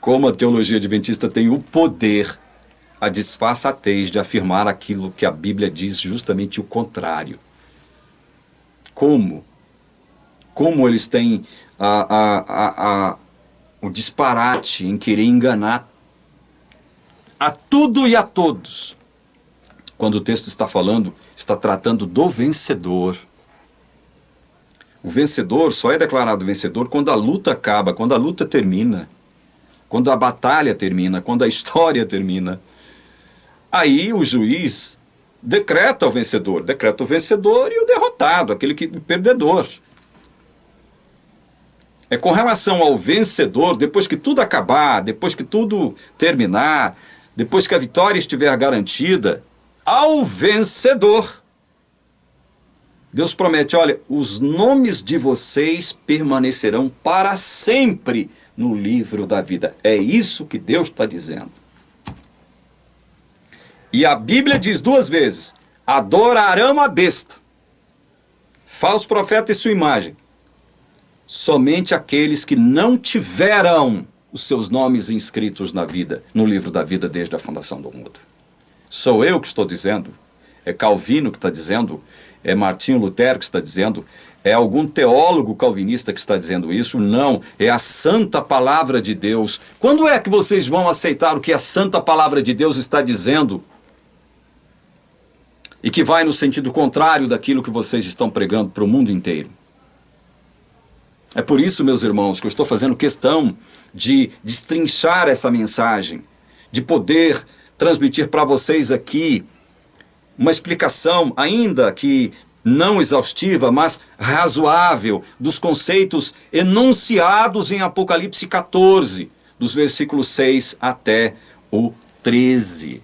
Como a teologia adventista tem o poder, a disfarçatez de afirmar aquilo que a Bíblia diz justamente o contrário. Como eles têm o disparate em querer enganar a tudo e a todos, quando o texto está tratando do vencedor. O vencedor só é declarado vencedor quando a luta acaba, quando a luta termina, quando a batalha termina, quando a história termina. Aí o juiz decreta o vencedor e o derrotado, aquele que o perdedor. É com relação ao vencedor, depois que tudo acabar, depois que tudo terminar, depois que a vitória estiver garantida, ao vencedor, Deus promete, olha, os nomes de vocês permanecerão para sempre no livro da vida. É isso que Deus está dizendo. E a Bíblia diz 2 vezes, adorarão a besta, falso profeta e sua imagem. Somente aqueles que não tiveram os seus nomes inscritos no livro da vida desde a fundação do mundo. Sou eu que estou dizendo, é Calvino que está dizendo, é Martinho Lutero que está dizendo, é algum teólogo calvinista que está dizendo isso? Não, é a santa palavra de Deus. Quando é que vocês vão aceitar o que a santa palavra de Deus está dizendo? E que vai no sentido contrário daquilo que vocês estão pregando para o mundo inteiro. É por isso, meus irmãos, que eu estou fazendo questão de destrinchar essa mensagem, de poder transmitir para vocês aqui uma explicação, ainda que não exaustiva, mas razoável, dos conceitos enunciados em Apocalipse 14, dos versículos 6 até o 13.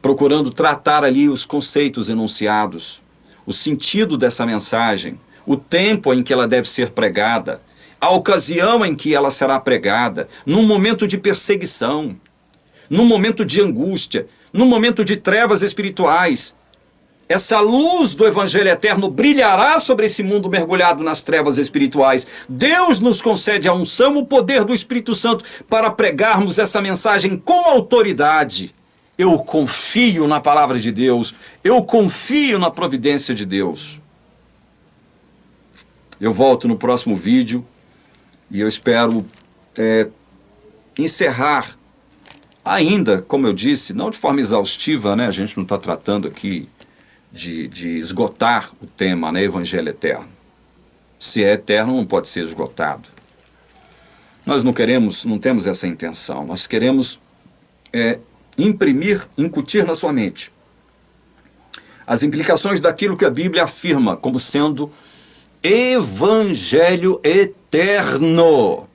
Procurando tratar ali os conceitos enunciados, o sentido dessa mensagem, o tempo em que ela deve ser pregada, a ocasião em que ela será pregada, num momento de perseguição, num momento de angústia, num momento de trevas espirituais. Essa luz do Evangelho eterno brilhará sobre esse mundo mergulhado nas trevas espirituais. Deus nos concede a unção, o poder do Espírito Santo para pregarmos essa mensagem com autoridade. Eu confio na palavra de Deus, eu confio na providência de Deus. Eu volto no próximo vídeo e eu espero encerrar ainda, como eu disse, não de forma exaustiva, né? A gente não está tratando aqui de esgotar o tema, né? Evangelho eterno. Se é eterno, não pode ser esgotado. Nós não temos essa intenção. Nós queremos incutir na sua mente as implicações daquilo que a Bíblia afirma como sendo Evangelho eterno.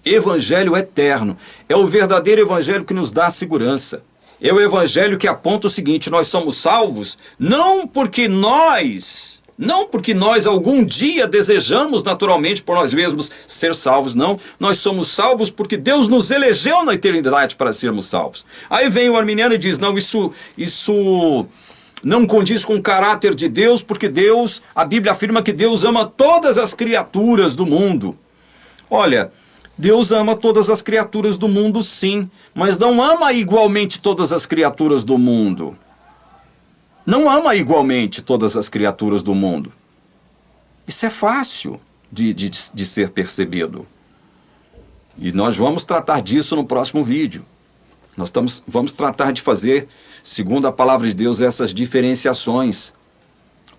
Evangelho eterno. É o verdadeiro Evangelho que nos dá segurança. É o Evangelho que aponta o seguinte: nós somos salvos não porque nós algum dia desejamos naturalmente por nós mesmos ser salvos, não. Nós somos salvos porque Deus nos elegeu na eternidade para sermos salvos. Aí vem o arminiano e diz: não, isso não condiz com o caráter de Deus, porque a Bíblia afirma que Deus ama todas as criaturas do mundo. Olha, Deus ama todas as criaturas do mundo, sim, mas não ama igualmente todas as criaturas do mundo. Não ama igualmente todas as criaturas do mundo. Isso é fácil de ser percebido. E nós vamos tratar disso no próximo vídeo. Vamos tratar de fazer, segundo a palavra de Deus, essas diferenciações.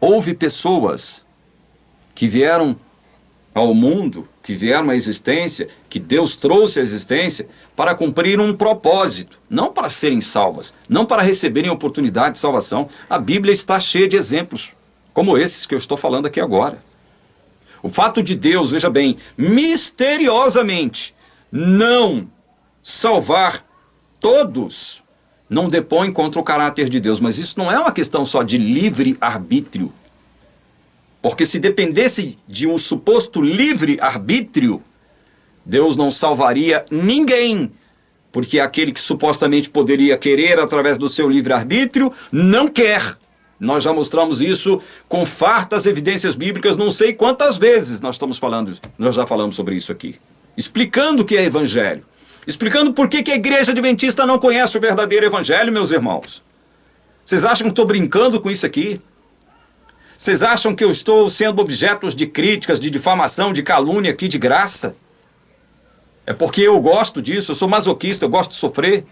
Houve pessoas que vieram ao mundo, que vieram à existência, que Deus trouxe à existência para cumprir um propósito, não para serem salvas, não para receberem oportunidade de salvação. A Bíblia está cheia de exemplos, como esses que eu estou falando aqui agora. O fato de Deus, veja bem, misteriosamente não salvar todos, não depõe contra o caráter de Deus, mas isso não é uma questão só de livre-arbítrio. Porque se dependesse de um suposto livre-arbítrio, Deus não salvaria ninguém, porque aquele que supostamente poderia querer através do seu livre-arbítrio, não quer. Nós já mostramos isso com fartas evidências bíblicas, não sei quantas vezes nós já falamos sobre isso aqui. Explicando o que é evangelho. Explicando por que a igreja adventista não conhece o verdadeiro evangelho, meus irmãos. Vocês acham que estou brincando com isso aqui? Vocês acham que eu estou sendo objeto de críticas, de difamação, de calúnia aqui de graça? É porque eu gosto disso, eu sou masoquista, eu gosto de sofrer.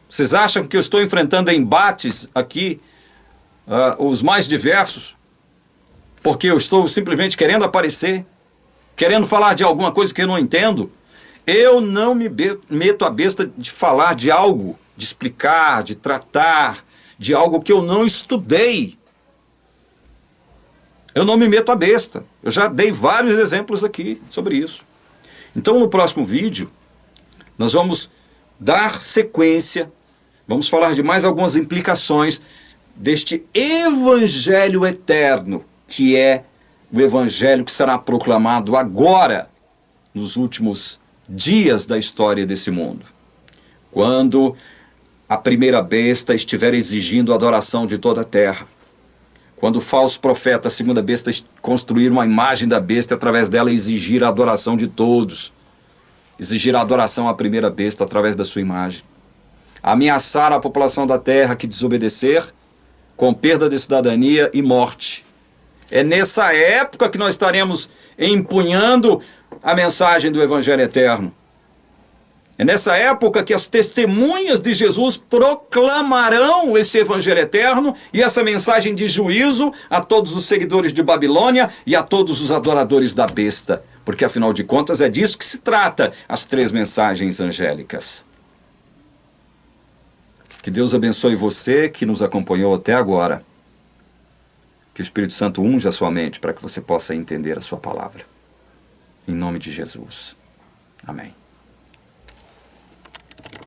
Vocês acham que eu estou enfrentando embates aqui, os mais diversos, porque eu estou simplesmente querendo aparecer, querendo falar de alguma coisa que eu não entendo? Eu não me meto a besta de falar de algo, de explicar, de tratar, de algo que eu não estudei. Eu não me meto a besta. Eu já dei vários exemplos aqui sobre isso. Então, no próximo vídeo, nós vamos dar sequência, vamos falar de mais algumas implicações deste Evangelho eterno, que é o Evangelho que será proclamado agora, nos últimos dias da história desse mundo. Quando a primeira besta estiver exigindo a adoração de toda a terra. Quando o falso profeta, a segunda besta, construir uma imagem da besta e através dela exigir a adoração de todos. Exigir a adoração à primeira besta através da sua imagem. Ameaçar a população da terra que desobedecer com perda de cidadania e morte. É nessa época que nós estaremos empunhando a mensagem do Evangelho eterno. É nessa época que as testemunhas de Jesus proclamarão esse Evangelho eterno e essa mensagem de juízo a todos os seguidores de Babilônia e a todos os adoradores da besta. Porque, afinal de contas, é disso que se trata as três mensagens angélicas. Que Deus abençoe você que nos acompanhou até agora. Que o Espírito Santo unja a sua mente para que você possa entender a sua palavra. Em nome de Jesus. Amém.